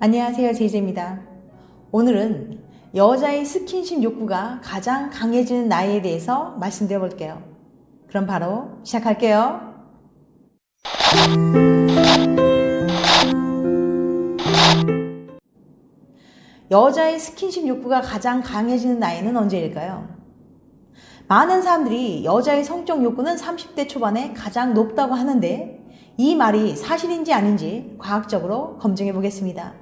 안녕하세요, 제이제입니다. 오늘은 여자의 스킨십 욕구가 가장 강해지는 나이에 대해서 말씀드려 볼게요. 그럼 바로 시작할게요. 여자의 스킨십 욕구가 가장 강해지는 나이는 언제일까요? 많은 사람들이 여자의 성적 욕구는 30대 초반에 가장 높다고 하는데 이 말이 사실인지 아닌지 과학적으로 검증해 보겠습니다.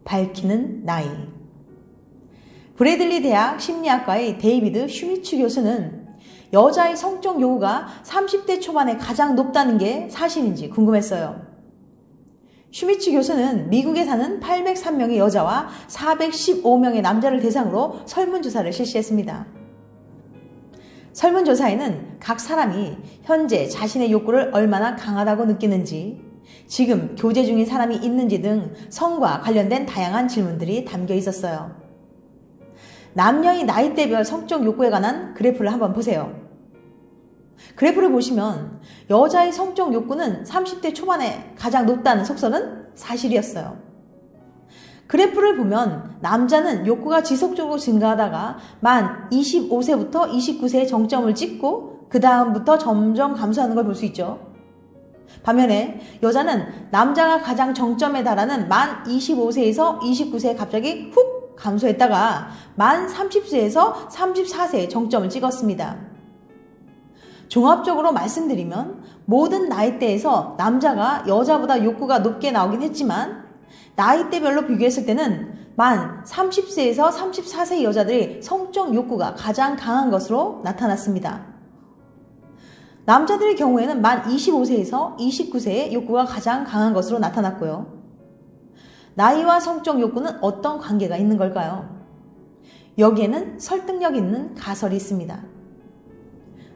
밝히는 나이. 브래들리 대학 심리학과의 데이비드 슈미츠 교수는 여자의 성적 요구가 30대 초반에 가장 높다는 게 사실인지 궁금했어요. 슈미츠 교수는 미국에 사는 803명의 여자와 415명의 남자를 대상으로 설문조사를 실시했습니다. 설문조사에는 각 사람이 현재 자신의 욕구를 얼마나 강하다고 느끼는지, 지금 교제 중인 사람이 있는지 등 성과 관련된 다양한 질문들이 담겨 있었어요. 남녀의 나이대별 성적 욕구에 관한 그래프를 한번 보세요. 그래프를 보시면 여자의 성적 욕구는 30대 초반에 가장 높다는 속설은 사실이었어요. 그래프를 보면 남자는 욕구가 지속적으로 증가하다가 만 25세부터 29세의 정점을 찍고 그 다음부터 점점 감소하는 걸 볼 수 있죠. 반면에 여자는 남자가 가장 정점에 달하는 만 25세에서 29세에 갑자기 훅 감소했다가 만 30세에서 34세에 정점을 찍었습니다. 종합적으로 말씀드리면 모든 나이대에서 남자가 여자보다 욕구가 높게 나오긴 했지만 나이대별로 비교했을 때는 만 30세에서 34세 여자들의 성적 욕구가 가장 강한 것으로 나타났습니다. 남자들의 경우에는 만 25세에서 29세의 욕구가 가장 강한 것으로 나타났고요. 나이와 성적 욕구는 어떤 관계가 있는 걸까요? 여기에는 설득력 있는 가설이 있습니다.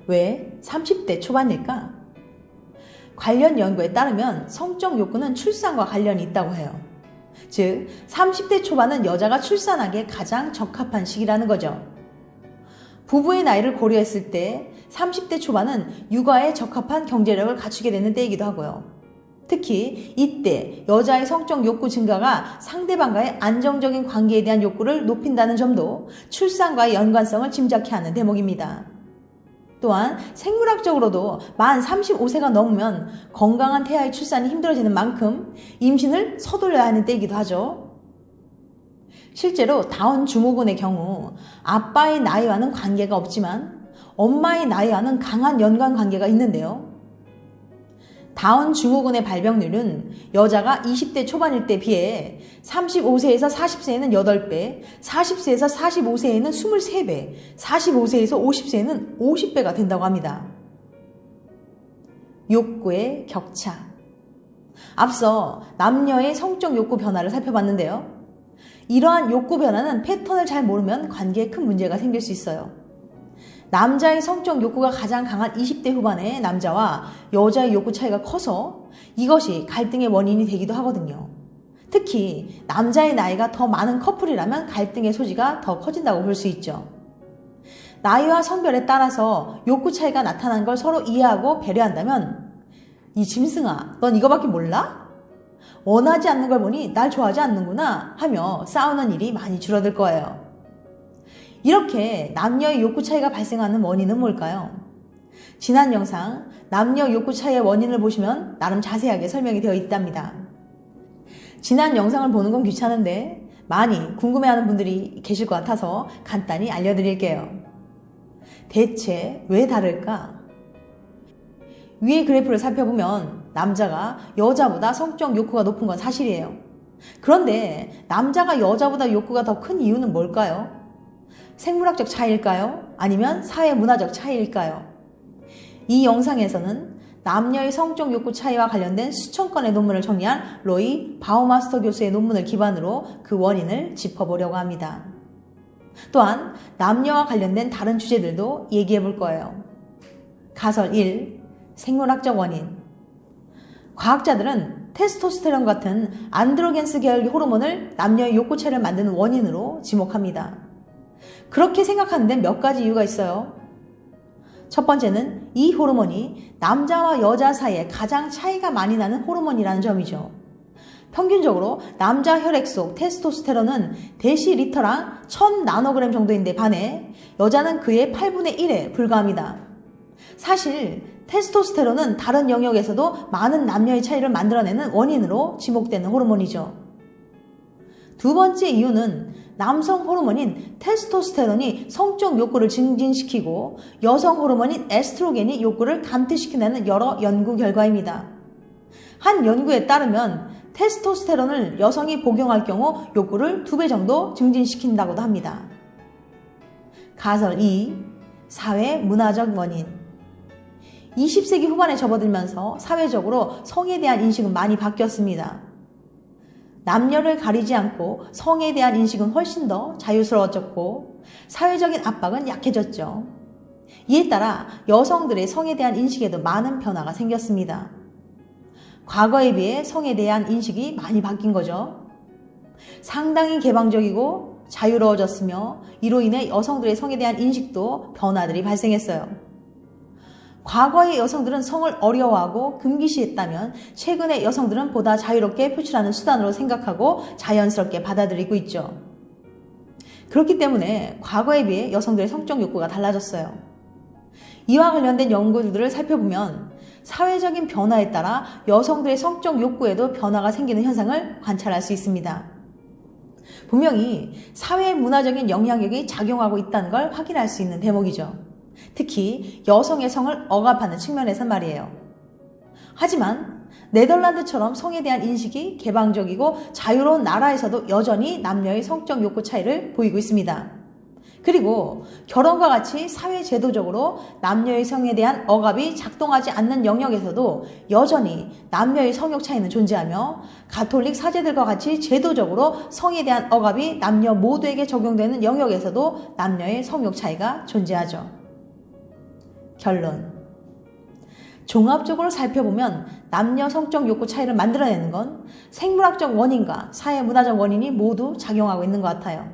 왜 30대 초반일까? 관련 연구에 따르면 성적 욕구는 출산과 관련이 있다고 해요. 즉 30대 초반은 여자가 출산하기에 가장 적합한 시기라는 거죠. 부부의 나이를 고려했을 때 30대 초반은 육아에 적합한 경제력을 갖추게 되는 때이기도 하고요. 특히 이때 여자의 성적 욕구 증가가 상대방과의 안정적인 관계에 대한 욕구를 높인다는 점도 출산과의 연관성을 짐작케 하는 대목입니다. 또한 생물학적으로도 만 35세가 넘으면 건강한 태아의 출산이 힘들어지는 만큼 임신을 서둘러야 하는 때이기도 하죠. 실제로 다운 증후군의 경우 아빠의 나이와는 관계가 없지만 엄마의 나이와는 강한 연관관계가 있는데요. 다운 증후군의 발병률은 여자가 20대 초반일 때 비해 35세에서 40세에는 8배, 40세에서 45세에는 23배, 45세에서 50세에는 50배가 된다고 합니다. 욕구의 격차. 앞서 남녀의 성적 욕구 변화를 살펴봤는데요. 이러한 욕구 변화는 패턴을 잘 모르면 관계에 큰 문제가 생길 수 있어요. 남자의 성적 욕구가 가장 강한 20대 후반의 남자와 여자의 욕구 차이가 커서 이것이 갈등의 원인이 되기도 하거든요. 특히 남자의 나이가 더 많은 커플이라면 갈등의 소지가 더 커진다고 볼 수 있죠. 나이와 성별에 따라서 욕구 차이가 나타난 걸 서로 이해하고 배려한다면 이 짐승아, 넌 이거밖에 몰라? 원하지 않는 걸 보니 날 좋아하지 않는구나 하며 싸우는 일이 많이 줄어들 거예요. 이렇게 남녀의 욕구 차이가 발생하는 원인은 뭘까요? 지난 영상 남녀 욕구 차이의 원인을 보시면 나름 자세하게 설명이 되어 있답니다. 지난 영상을 보는 건 귀찮은데 많이 궁금해하는 분들이 계실 것 같아서 간단히 알려드릴게요. 대체 왜 다를까? 위의 그래프를 살펴보면 남자가 여자보다 성적 욕구가 높은 건 사실이에요. 그런데 남자가 여자보다 욕구가 더 큰 이유는 뭘까요? 생물학적 차이일까요? 아니면 사회문화적 차이일까요? 이 영상에서는 남녀의 성적 욕구 차이와 관련된 수천 건의 논문을 정리한 로이 바우마스터 교수의 논문을 기반으로 그 원인을 짚어보려고 합니다. 또한 남녀와 관련된 다른 주제들도 얘기해 볼 거예요. 가설 1. 생물학적 원인. 과학자들은 테스토스테론 같은 안드로겐스 계열의 호르몬을 남녀의 욕구 차이를 만드는 원인으로 지목합니다. 그렇게 생각하는 데 몇 가지 이유가 있어요. 첫 번째는 이 호르몬이 남자와 여자 사이에 가장 차이가 많이 나는 호르몬이라는 점이죠. 평균적으로 남자 혈액 속 테스토스테론은 데시리터랑 1000나노그램 정도인데 반해 여자는 그의 8분의 1에 불과합니다. 사실 테스토스테론은 다른 영역에서도 많은 남녀의 차이를 만들어내는 원인으로 지목되는 호르몬이죠. 두 번째 이유는 남성 호르몬인 테스토스테론이 성적 욕구를 증진시키고 여성 호르몬인 에스트로겐이 욕구를 감퇴시키는 여러 연구 결과입니다. 한 연구에 따르면 테스토스테론을 여성이 복용할 경우 욕구를 2배 정도 증진시킨다고도 합니다. 가설 2. 사회 문화적 원인. 20세기 후반에 접어들면서 사회적으로 성에 대한 인식은 많이 바뀌었습니다. 남녀를 가리지 않고 성에 대한 인식은 훨씬 더 자유스러워졌고 사회적인 압박은 약해졌죠. 이에 따라 여성들의 성에 대한 인식에도 많은 변화가 생겼습니다. 과거에 비해 성에 대한 인식이 많이 바뀐 거죠. 상당히 개방적이고 자유로워졌으며 이로 인해 여성들의 성에 대한 인식도 변화들이 발생했어요. 과거의 여성들은 성을 어려워하고 금기시했다면 최근의 여성들은 보다 자유롭게 표출하는 수단으로 생각하고 자연스럽게 받아들이고 있죠. 그렇기 때문에 과거에 비해 여성들의 성적 욕구가 달라졌어요. 이와 관련된 연구들을 살펴보면 사회적인 변화에 따라 여성들의 성적 욕구에도 변화가 생기는 현상을 관찰할 수 있습니다. 분명히 사회 문화적인 영향력이 작용하고 있다는 걸 확인할 수 있는 대목이죠. 특히 여성의 성을 억압하는 측면에서 말이에요. 하지만 네덜란드처럼 성에 대한 인식이 개방적이고 자유로운 나라에서도 여전히 남녀의 성적 욕구 차이를 보이고 있습니다. 그리고 결혼과 같이 사회 제도적으로 남녀의 성에 대한 억압이 작동하지 않는 영역에서도 여전히 남녀의 성욕 차이는 존재하며 가톨릭 사제들과 같이 제도적으로 성에 대한 억압이 남녀 모두에게 적용되는 영역에서도 남녀의 성욕 차이가 존재하죠. 결론. 종합적으로 살펴보면 남녀 성적 욕구 차이를 만들어내는 건 생물학적 원인과 사회문화적 원인이 모두 작용하고 있는 것 같아요.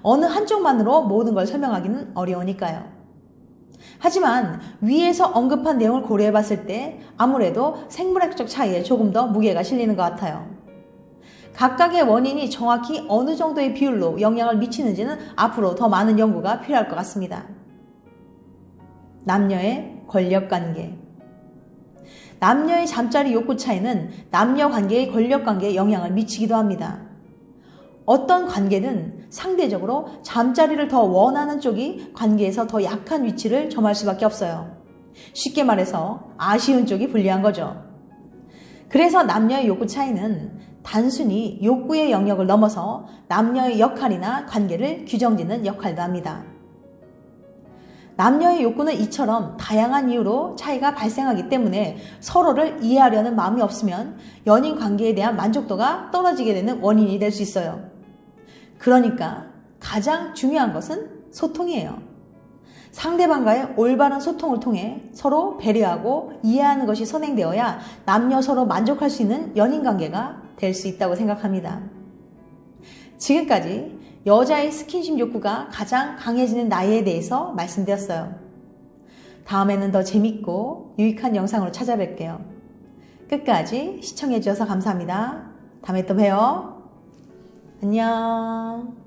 어느 한쪽만으로 모든 걸 설명하기는 어려우니까요. 하지만 위에서 언급한 내용을 고려해 봤을 때 아무래도 생물학적 차이에 조금 더 무게가 실리는 것 같아요. 각각의 원인이 정확히 어느 정도의 비율로 영향을 미치는지는 앞으로 더 많은 연구가 필요할 것 같습니다. 남녀의 권력관계. 남녀의 잠자리 욕구 차이는 남녀 관계의 권력관계에 영향을 미치기도 합니다. 어떤 관계든 상대적으로 잠자리를 더 원하는 쪽이 관계에서 더 약한 위치를 점할 수밖에 없어요. 쉽게 말해서 아쉬운 쪽이 불리한 거죠. 그래서 남녀의 욕구 차이는 단순히 욕구의 영역을 넘어서 남녀의 역할이나 관계를 규정짓는 역할도 합니다. 남녀의 욕구는 이처럼 다양한 이유로 차이가 발생하기 때문에 서로를 이해하려는 마음이 없으면 연인 관계에 대한 만족도가 떨어지게 되는 원인이 될 수 있어요. 그러니까 가장 중요한 것은 소통이에요. 상대방과의 올바른 소통을 통해 서로 배려하고 이해하는 것이 선행되어야 남녀 서로 만족할 수 있는 연인 관계가 될 수 있다고 생각합니다. 지금까지 여자의 스킨십 욕구가 가장 강해지는 나이에 대해서 말씀드렸어요. 다음에는 더 재밌고 유익한 영상으로 찾아뵐게요. 끝까지 시청해주셔서 감사합니다. 다음에 또 봬요. 안녕.